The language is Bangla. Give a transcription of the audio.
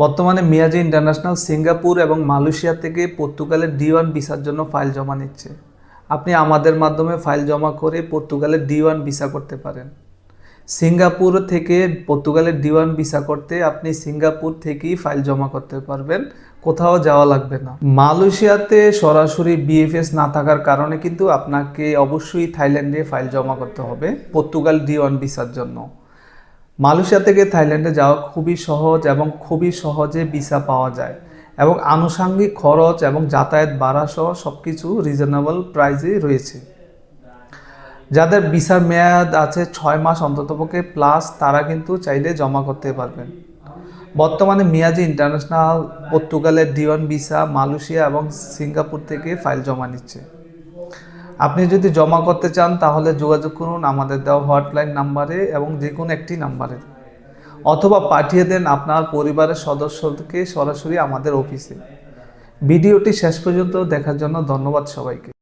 বর্তমানে মিয়াজি ইন্টারন্যাশনাল সিঙ্গাপুর এবং মালয়েশিয়া থেকে পর্তুগালের D1 ভিসার জন্য ফাইল জমা নিচ্ছে। আপনি আমাদের মাধ্যমে ফাইল জমা করে পর্তুগালের D1 ভিসা করতে পারেন। সিঙ্গাপুর থেকে পর্তুগালের D1 ভিসা করতে আপনি সিঙ্গাপুর থেকেই ফাইল জমা করতে পারবেন, কোথাও যাওয়া লাগবে না। মালয়েশিয়াতে সরাসরি BFS না থাকার কারণে কিন্তু আপনাকে অবশ্যই থাইল্যান্ডে ফাইল জমা করতে হবে পর্তুগাল D1 ভিসার জন্য। মালয়েশিয়া থেকে থাইল্যান্ডে যাওয়া খুবই সহজ এবং খুবই সহজে ভিসা পাওয়া যায় এবং আনুষঙ্গিক খরচ এবং যাতায়াত ভাড়া সহ সব কিছু রিজনেবল প্রাইসে রয়েছে। যাদের ভিসার মেয়াদ আছে 6 মাস অন্ততপক্ষে প্লাস তারা কিন্তু চাইলে জমা করতে পারবেন। বর্তমানে মিয়াজি ইন্টারন্যাশনাল পর্তুগালের D1 ভিসা মালয়েশিয়া এবং সিঙ্গাপুর থেকে ফাইল জমা নিচ্ছে। আপনি যদি জমা করতে চান তাহলে যোগাযোগ করুন আমাদের দেওয়া হটলাইন নাম্বারে এবং যে কোনো একটি নাম্বারে, অথবা পাঠিয়ে দেন আপনার পরিবারের সদস্যকে সরাসরি আমাদের অফিসে। ভিডিওটি শেষ পর্যন্ত দেখার জন্য ধন্যবাদ সবাইকে।